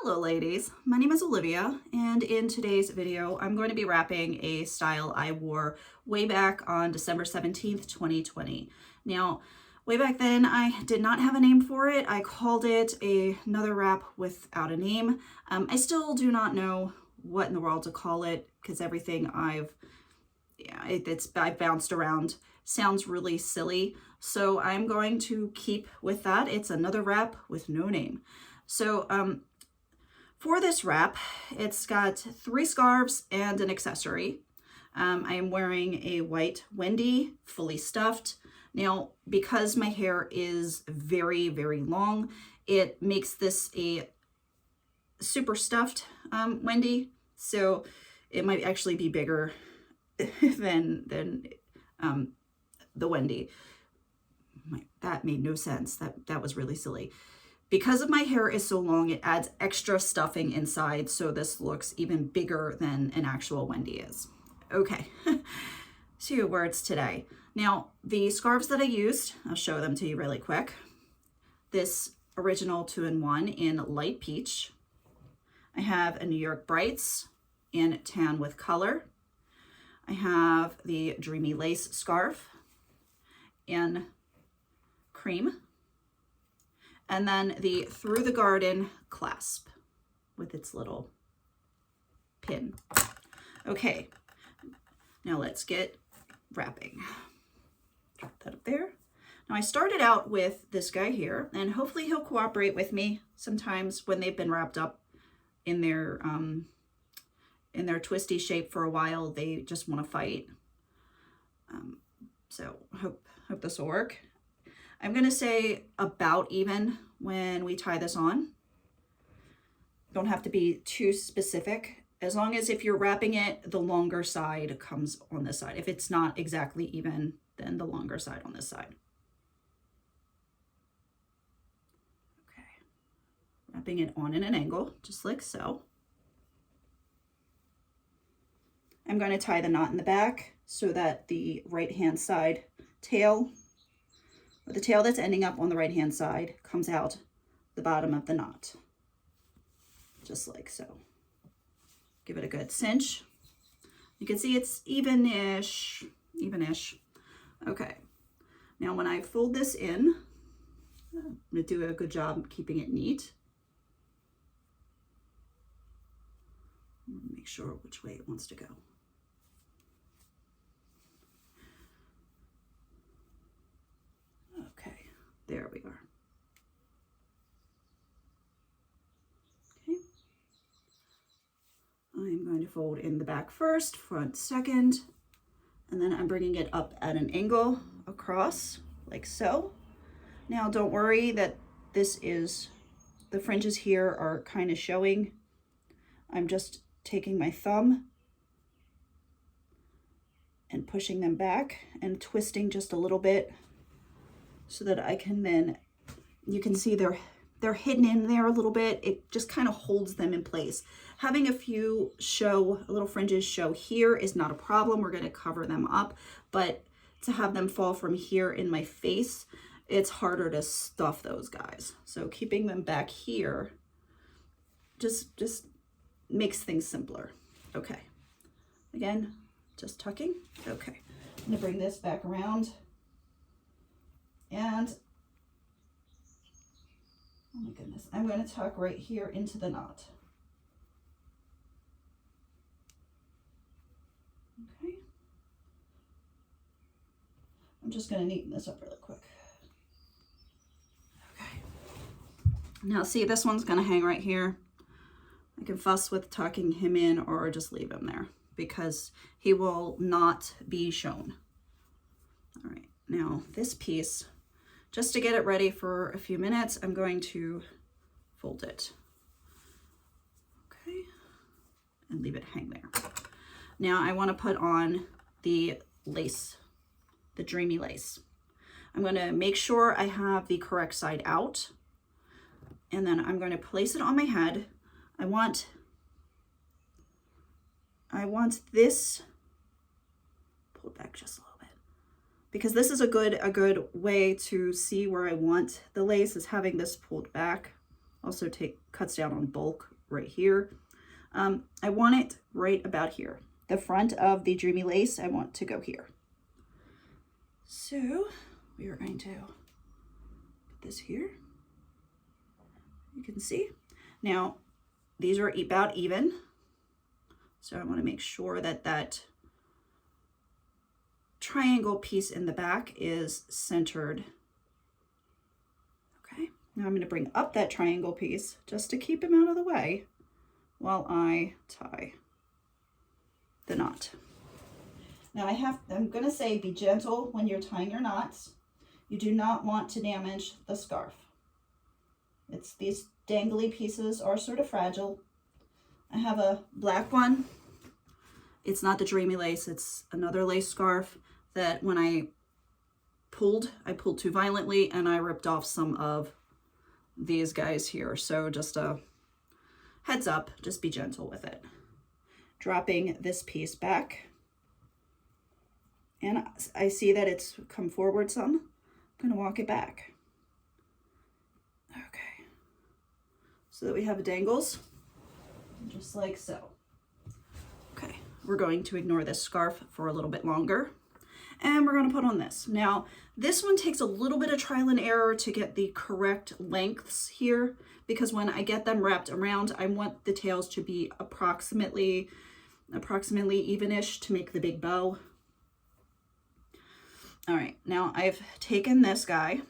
Hello ladies, my name is Olivia, and in today's video I'm going to be wrapping a style I wore way back on December 17th, 2020. Now, way back then I did not have a name for it. I called it another wrap without a name. I still do not know what in the world to call it because everything I've bounced around sounds really silly. So I'm going to keep with that. It's another wrap with no name. So for this wrap, it's got 3 scarves and an accessory. I am wearing a white Wendy, fully stuffed. Now, because my hair is very, very long, it makes this a super stuffed Wendy. So it might actually be bigger than the Wendy. That made no sense. That was really silly. Because of my hair is so long, it adds extra stuffing inside, so this looks even bigger than an actual Wendy is. Okay, 2 words today. Now, the scarves that I used, I'll show them to you really quick. This original 2-in-1 in light peach. I have a New York Brights in tan with color. I have the Dreamy Lace scarf in cream. And then the Through the Garden clasp with its little pin. Okay, now let's get wrapping. Drop that up there. Now I started out with this guy here, and hopefully he'll cooperate with me. Sometimes when they've been wrapped up in their twisty shape for a while, they just want to fight. So hope this will work. I'm going to say about even when we tie this on. Don't have to be too specific. As long as if you're wrapping it, the longer side comes on this side. If it's not exactly even, then the longer side on this side. Okay. Wrapping it on in an angle, just like so. I'm going to tie the knot in the back so that the right-hand side tail, or the tail that's ending up on the right-hand side, comes out the bottom of the knot, just like so. Give it a good cinch. You can see it's even-ish. Okay, now when I fold this in, I'm going to do a good job keeping it neat. Make sure which way it wants to go. Okay, there we are. Okay. I'm going to fold in the back first, front second, and then I'm bringing it up at an angle across, like so. Now, don't worry that the fringes here are kind of showing. I'm just taking my thumb and pushing them back and twisting just a little bit, so that I can then, you can see they're hidden in there a little bit. It just kind of holds them in place. Having a few little fringes show here is not a problem. We're going to cover them up, but to have them fall from here in my face, it's harder to stuff those guys. So keeping them back here just makes things simpler. Okay, again, just tucking. Okay, I'm going to bring this back around. And, oh my goodness, I'm going to tuck right here into the knot. Okay. I'm just going to neaten this up really quick. Okay. Now see, this one's going to hang right here. I can fuss with tucking him in or just leave him there because he will not be shown. All right, now this piece, just to get it ready for a few minutes, I'm going to fold it. Okay, and leave it hang there. Now I want to put on the lace, the Dreamy Lace. I'm going to make sure I have the correct side out, and then I'm going to place it on my head. I want this pulled back just a little, because this is a good way to see where I want the lace, is having this pulled back. Also cuts down on bulk right here. I want it right about here. The front of the Dreamy Lace, I want to go here. So we are going to put this here. You can see. Now, these are about even. So I want to make sure that that triangle piece in the back is centered. Okay, now I'm going to bring up that triangle piece just to keep him out of the way while I tie the knot. Now I'm going to say be gentle when you're tying your knots. You do not want to damage the scarf. These dangly pieces are sort of fragile. I have a black one. It's not the Dreamy Lace, it's another lace scarf that when I pulled too violently and I ripped off some of these guys here. So just a heads up, just be gentle with it. Dropping this piece back. And I see that it's come forward some. I'm gonna walk it back. Okay. So that we have dangles, just like so. Okay, we're going to ignore this scarf for a little bit longer. And we're gonna put on this. Now, this one takes a little bit of trial and error to get the correct lengths here, because when I get them wrapped around, I want the tails to be approximately even-ish to make the big bow. All right, now I've taken this guy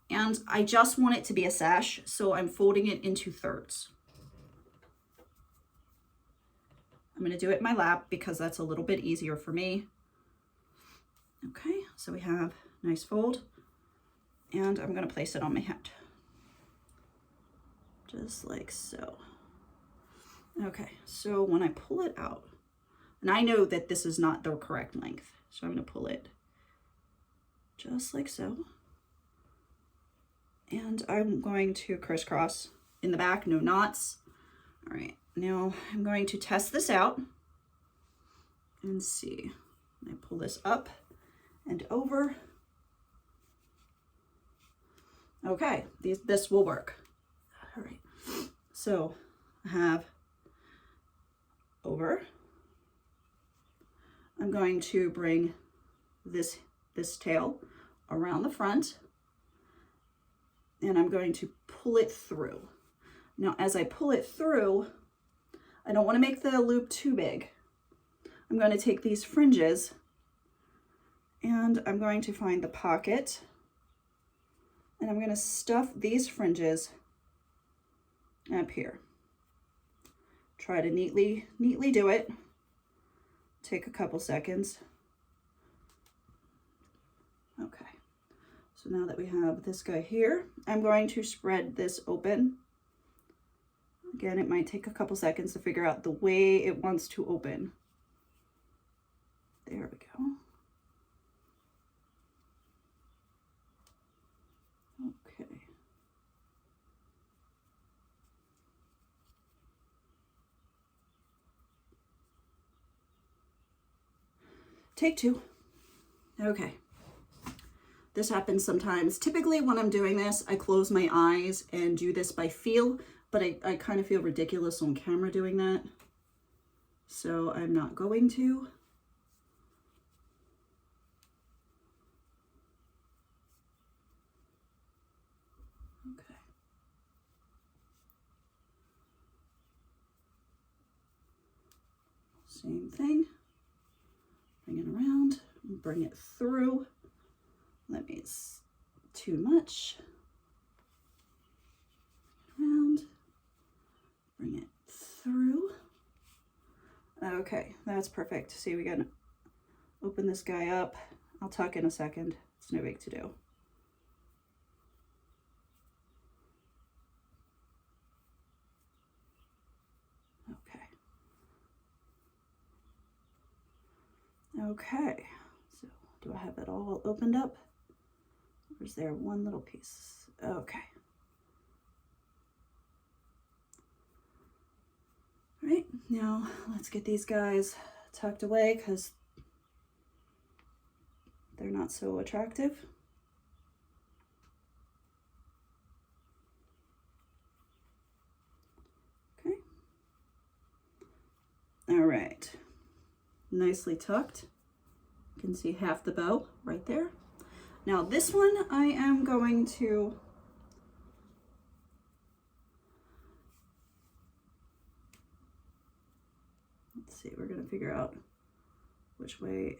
and I just want it to be a sash, so I'm folding it into thirds. I'm gonna do it in my lap because that's a little bit easier for me. Okay, so we have a nice fold and I'm gonna place it on my head. Just like so. Okay, so when I pull it out, and I know that this is not the correct length, so I'm going to pull it just like so. And I'm going to crisscross in the back, no knots. All right, now I'm going to test this out and see. I pull this up and over. Okay, this will work. All right, so I have over. I'm going to bring this tail around the front and I'm going to pull it through. Now, as I pull it through, I don't want to make the loop too big. I'm going to take these fringes and I'm going to find the pocket and I'm going to stuff these fringes up here. Try to neatly do it. Take a couple seconds. Okay, so now that we have this guy here, I'm going to spread this open. Again, it might take a couple seconds to figure out the way it wants to open. There we go. Okay. Take two. Okay. This happens sometimes. Typically when I'm doing this, I close my eyes and do this by feel, but I kind of feel ridiculous on camera doing that. So I'm not going to. Okay. Same thing. Bring it around, bring it through. Let me, too much. Around, bring it through. Okay, that's perfect. See, we gotta open this guy up. I'll tuck in a second. It's no big to do. Okay, so do I have it all opened up? Or is there one little piece? Okay. All right, now let's get these guys tucked away because they're not so attractive. All right, nicely tucked. You can see half the bow right there. Now this one I am going to let's see, we're going to figure out which way.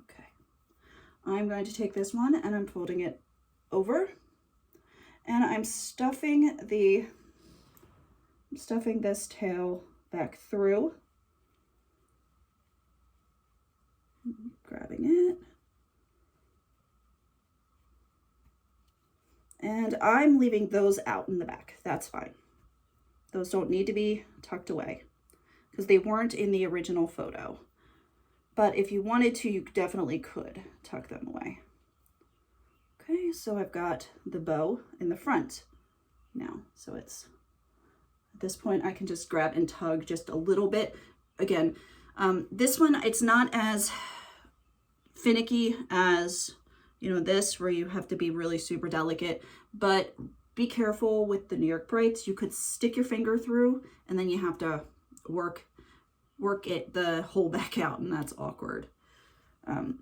Okay. I'm going to take this one and I'm folding it over, and I'm stuffing this tail back through. Grabbing it. And I'm leaving those out in the back. That's fine. Those don't need to be tucked away because they weren't in the original photo. But if you wanted to, you definitely could tuck them away. Okay, so I've got the bow in the front now. So it's, at this point, I can just grab and tug just a little bit. Again, this one, it's not as finicky as, you know, this, where you have to be really super delicate, but be careful with the New York Brights. You could stick your finger through and then you have to work it the hole back out, and that's awkward. Okay.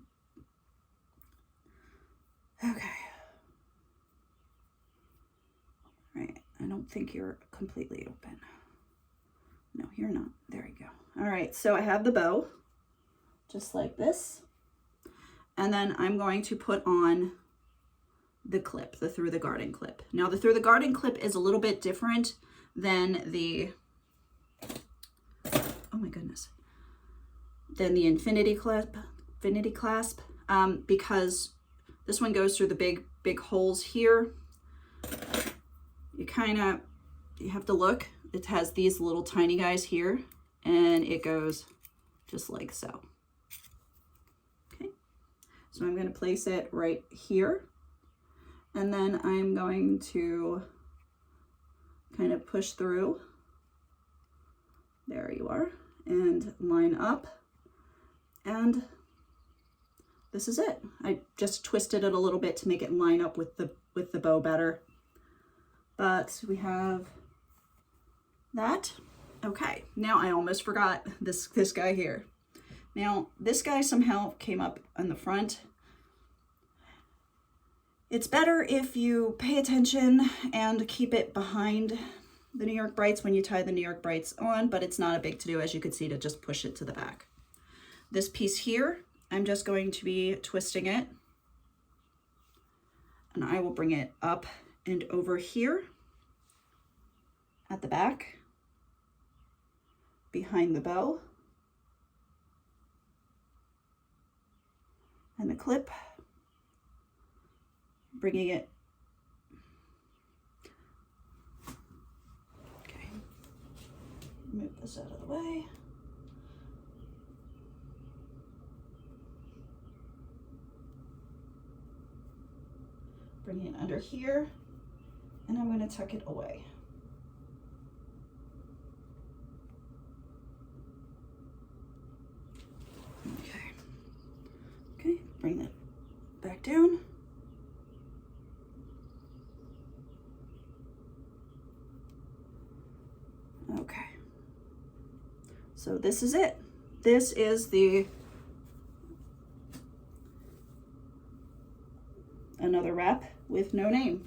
All right, I don't think you're completely open. No, you're not. There you go. All right, so I have the bow just like this. And then I'm going to put on the clip, the Through the Garden clip. Now the Through the Garden clip is a little bit different than the, oh my goodness, than the Infinity Clasp, because this one goes through the big holes here. You have to look. It has these little tiny guys here, and it goes just like so. So I'm going to place it right here, and then I'm going to kind of push through. There you are, and line up, and this is it. I just twisted it a little bit to make it line up with the bow better. But we have that. Okay, now I almost forgot this guy here. Now, this guy somehow came up on the front. It's better if you pay attention and keep it behind the New York Brights when you tie the New York Brights on, but it's not a big to-do, as you can see, to just push it to the back. This piece here, I'm just going to be twisting it, and I will bring it up and over here at the back, behind the bow. And the clip, bringing it, okay, move this out of the way. Bringing it under here, and I'm going to tuck it away. Okay, bring that back down. Okay, so this is it. This is the another wrap with no name.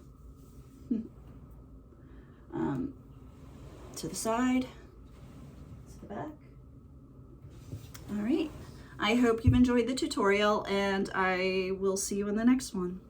To the side, to the back. All right. I hope you've enjoyed the tutorial, and I will see you in the next one.